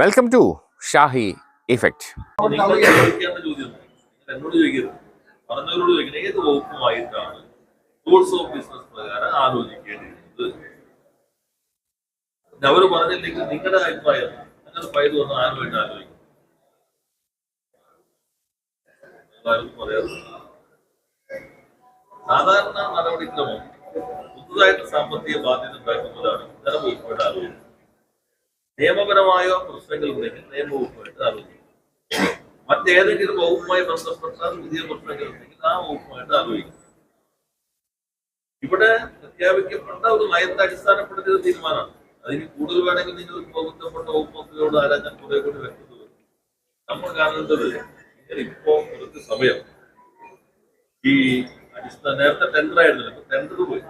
Welcome to Shahi effect. എന്നോട് ചോദിക്കരുത്, പറഞ്ഞവരോട് ചോദിക്കുന്നത് ഏത് വകുപ്പുമായിട്ടാണ് റൂൾസ് ഓഫ് ബിസിനസ് പ്രകാരം ആലോചിക്കേണ്ടിയിരുന്നത്. അവര് പറഞ്ഞില്ലെങ്കിൽ നിങ്ങളുടെ അഭിപ്രായം അങ്ങനെ ഫയൽ വന്ന് ആരുമായിട്ട് ആലോചിക്കും. പറയാറ് സാധാരണ നടപടിക്രമം പുതുതായിട്ട് സാമ്പത്തിക ബാധ്യത ഉണ്ടാക്കുന്നതാണ് ഇത്തരം വകുപ്പുമായിട്ട് ആലോചിക്കുന്നത്. നിയമപരമായ പ്രശ്നങ്ങൾ ഉണ്ടെങ്കിൽ നിയമവകുപ്പുമായിട്ട് ആലോചിക്കും. മറ്റേതെങ്കിലും വകുപ്പുമായി ബന്ധപ്പെട്ട പുതിയ പ്രശ്നങ്ങൾ ഉണ്ടെങ്കിൽ ആ വകുപ്പുമായിട്ട് ആലോചിക്കും. ഇവിടെ പ്രഖ്യാപിക്കപ്പെട്ട ഒരു നയത്തെ അടിസ്ഥാനപ്പെടുത്തിയ തീരുമാനമാണ്. അതിന് കൂടുതൽ വേണമെങ്കിൽ നിങ്ങൾ ബന്ധപ്പെട്ട വകുപ്പ് മന്ത്രിയോട് ആരാഞ്ഞാൽ കുറെ കൂടി വ്യക്തത വരും. നമ്മൾ കാണേണ്ടത് ഇപ്പോ കുറച്ച് സമയം ഈ നേരത്തെ ടെൻഡർ ആയിരുന്നില്ല, ഇപ്പൊ ടെൻഡർ പോയി.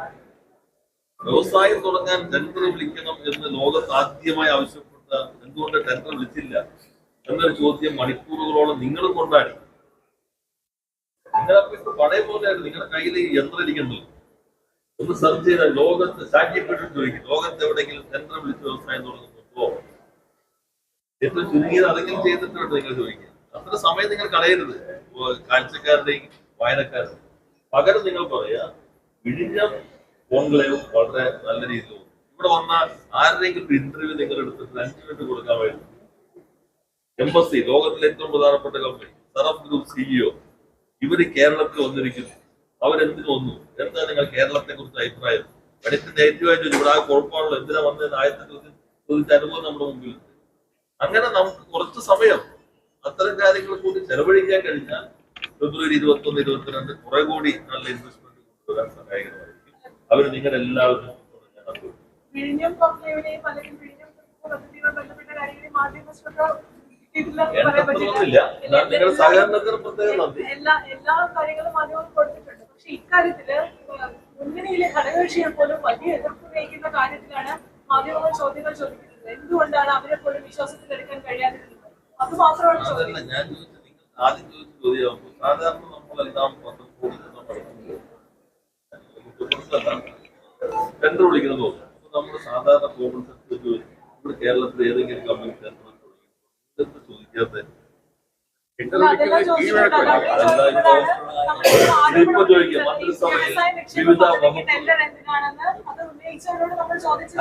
വ്യവസായം തുടങ്ങാൻ ടെൻഡർ വിളിക്കണം എന്ന് ലോകത്ത് ആദ്യമായി ആവശ്യപ്പെട്ട എന്തുകൊണ്ട് ടെൻഡർ വിളിച്ചില്ല എന്നൊരു ചോദ്യം മണിക്കൂറുകളോളം നിങ്ങളും കൊണ്ടാടി. നിങ്ങളെ പഴയ പോലെയായിരുന്നു. നിങ്ങളുടെ കയ്യിൽ യന്ത്രം ഇരിക്കുന്നത് ഒന്ന് സെർച്ച് ചെയ്താൽ ലോകത്ത് സാറ്റിപ്പെട്ട് ചോദിക്കും, ലോകത്ത് എവിടെയെങ്കിലും ടെൻഡർ വിളിച്ച് വ്യവസായം തുടങ്ങുന്നുണ്ടോ? ഏറ്റവും ചുരുങ്ങിയത് അതെങ്കിലും ചെയ്തിട്ടുണ്ട് നിങ്ങൾ ചോദിക്കുക. അത്ര സമയം നിങ്ങൾ കളയരുത് കാഴ്ചക്കാരുടെയും വായനക്കാരുടെയും. പകരം നിങ്ങൾ പറയാ വിഴിഞ്ഞം കോൺക്ലേവ് വളരെ നല്ല രീതിയിൽ ഇവിടെ വന്നാൽ ആരുടെയെങ്കിലും ഇന്റർവ്യൂ നിങ്ങൾ എടുത്തിട്ട് 5 മിനിറ്റ് കൊടുക്കാൻ വേണ്ടി എംബസി, ലോകത്തിലെ ഏറ്റവും പ്രധാനപ്പെട്ട കമ്പനി സറഫ് ഗ്രൂപ്പ് CEO ഇവര് കേരളത്തിൽ വന്നിരിക്കുന്നു. അവരെന്തിനു വന്നു? എന്താ നിങ്ങൾ കേരളത്തെ കുറിച്ച് അഭിപ്രായം? പഠിത്തിന്റെ ഏറ്റവും ഇവിടെ ആ കുഴപ്പമാണല്ലോ, എന്തിനാ വന്നത്? ആദ്യത്തെ ചോദിച്ച അനുഭവം നമ്മുടെ മുമ്പിൽ. അങ്ങനെ നമുക്ക് കുറച്ച് സമയം അത്തരം കാര്യങ്ങൾ കൂടി ചെലവഴിക്കാൻ കഴിഞ്ഞാൽ ഫെബ്രുവരി 21, 22 കുറെ കൂടി നല്ല ഇൻവെസ്റ്റ്മെന്റ് കൊണ്ടുവരാൻ സഹായകരമായിരിക്കും. അവർ നിങ്ങളുടെ എല്ലാവരും നിങ്ങളുടെ സഹകരണത്തിന് പ്രത്യേകം നന്ദി. എല്ലാ കാര്യങ്ങളും മാധ്യമങ്ങൾ കൊടുത്തിട്ടുണ്ട്. പക്ഷെ ഇക്കാര്യത്തില് മുന്നണിയിലെ ഘടകകക്ഷികൾ പോലും വലിയ എതിർപ്പ് നയിക്കുന്ന കാര്യത്തിലാണ് മാധ്യമങ്ങൾ ചോദ്യങ്ങൾ ചോദിക്കുന്നത്. എന്തുകൊണ്ടാണ് അവരെ പോലും വിശ്വാസത്തിലെടുക്കാൻ കഴിയാതിരുന്നത്? അത് മാത്രമാണ് ചോദ്യം. ഞാൻ ചോദിച്ചത് നിങ്ങൾ ആദ്യം ചോദിച്ച ചോദ്യമാകുമ്പോൾ സാധാരണ നമ്മളെല്ലാം ടെൻഡർ വിളിക്കുന്നത് തോന്നും. അപ്പൊ നമ്മൾ സാധാരണ കോമൺ സെൻസ് ചോദിക്കും, ഇവിടെ കേരളത്തിൽ ഏതെങ്കിലും കമ്പനി ടെൻഡർ ചോദിക്കാത്ത ഇതിപ്പോ ചോദിക്കുക മന്ത്രിസഭയിൽ വിവിധ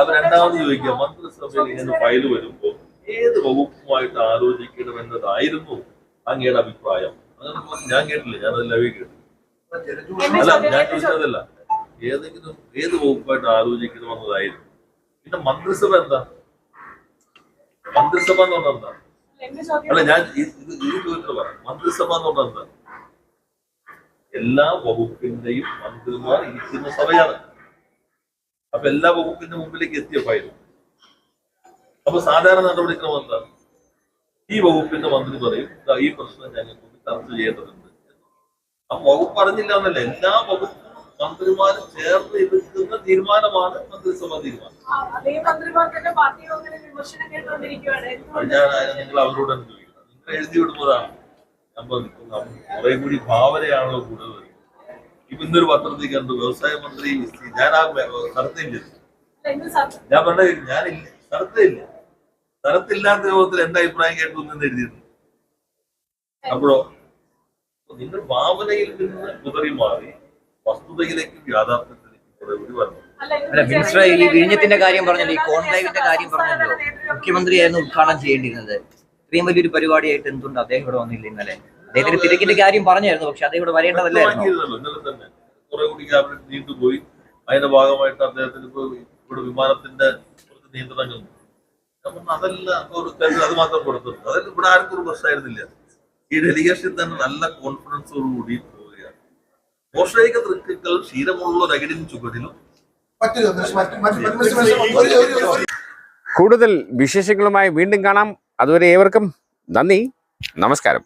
അപ്പൊ രണ്ടാമത് ചോദിക്കുക മന്ത്രിസഭയിൽ ഇങ്ങനെ ഫയൽ വരുമ്പോ ഏത് വകുപ്പുമായിട്ട് ആലോചിക്കണമെന്നതായിരുന്നു അങ്ങയുടെ അഭിപ്രായം? അങ്ങനെ ഞാൻ കേട്ടില്ല, ഞാനതെല്ലാം കേട്ടു. അല്ല, ഞാൻ ചോദിച്ചതല്ല, ഏത് വകുപ്പായിട്ട് ആലോചിക്കണമെന്നതായിരുന്നു. പിന്നെ മന്ത്രിസഭ എന്താ? മന്ത്രിസഭ എന്ന് പറഞ്ഞാൽ എന്താ? അല്ല, ഞാൻ ഇത് ചോദിച്ചിട്ട് പറയാം. മന്ത്രിസഭ എന്ന് പറഞ്ഞാൽ എന്താ? എല്ലാ വകുപ്പിന്റെയും മന്ത്രിമാർ ഇരിക്കുന്ന സഭയാണ്. അപ്പൊ എല്ലാ വകുപ്പിന്റെ മുമ്പിലേക്ക് എത്തിയ ഫയൽ. അപ്പൊ സാധാരണ നടപടിക്രമം എന്താ? ഈ വകുപ്പിന്റെ മന്ത്രി പറയും ഈ പ്രശ്നം ഞങ്ങൾക്ക് ചർച്ച ചെയ്യേണ്ടതുണ്ട്. ആ വകുപ്പ് അറിഞ്ഞില്ല എന്നല്ല, എല്ലാ വകുപ്പും മന്ത്രിമാരും ചേർന്ന് എടുക്കുന്ന തീരുമാനമാണ് മന്ത്രിസഭാ തീരുമാനം. ഞാൻ നിങ്ങൾ അവരോട് ചോദിക്കുന്നത്, നിങ്ങൾ എഴുതി വിടുന്നതാണ്. ഞാൻ പറഞ്ഞു കുറെ കൂടി ഭാവനയാണല്ലോ കൂടുതൽ. ഇപ്പൊ ഇന്നൊരു പത്രത്തിൽ കണ്ടു വ്യവസായ മന്ത്രി ഞാൻ ആ സ്ഥലത്തില്ല. ഞാൻ പറഞ്ഞ ഞാനില്ല, സ്ഥലത്തില്ല. സ്ഥലത്തില്ലാത്ത യോഗത്തിൽ എന്റെ അഭിപ്രായം കേട്ടു എന്ന് എഴുതിയിരുന്നു. അപ്പോഴോ നിങ്ങൾ ഭാവനയിൽ നിന്ന് കുതറി മാറി വസ്തുതയിലേക്കും യാഥാർത്ഥ്യത്തിലേക്കും കുറെ കൂടി വരണം. അല്ല മിനിസ്റ്റർ, ഈ വിഴിഞ്ഞത്തിന്റെ കാര്യം പറഞ്ഞല്ലോ, ഈ കോൺക്ലേവിന്റെ കാര്യം പറഞ്ഞല്ലോ, മുഖ്യമന്ത്രിയായിരുന്നു ഉദ്ഘാടനം ചെയ്യേണ്ടിരുന്നത്. ഇത്രയും വലിയൊരു പരിപാടിയായിട്ട് എന്തുകൊണ്ട് അദ്ദേഹം ഇവിടെ വന്നില്ല? ഇന്നലെ അദ്ദേഹത്തിന് തിരക്കിന്റെ കാര്യം പറഞ്ഞായിരുന്നു, പക്ഷെ അദ്ദേഹം ഇവിടെ വരേണ്ടതല്ലായിരുന്നു. ഇന്നലെ തന്നെ കുറെ കൂടി ക്യാബിനറ്റ് നീണ്ടുപോയി. അതിന്റെ ഭാഗമായിട്ട് അദ്ദേഹത്തിന് ഇവിടെ വിമാനത്തിന്റെ കുറച്ച് നിയന്ത്രണങ്ങൾ അതെല്ലാം അത് മാത്രം കൊടുത്തിട്ടുണ്ട്. അതെല്ലാം ഇവിടെ ആർക്കും ഒരു പ്രശ്നമായിരുന്നില്ല. ഈ ഡെലിഗേഷൻ തന്നെ നല്ല കോൺഫിഡൻസോടുകൂടി പോവുകയാണ്. മോശൈക തൃക്കൽ ക്ഷീരമുള്ള രകടിനും ചുവടിലും കൂടുതൽ വിശേഷങ്ങളുമായി വീണ്ടും കാണാം. അതുവരെ ഏവർക്കും നന്ദി, നമസ്കാരം.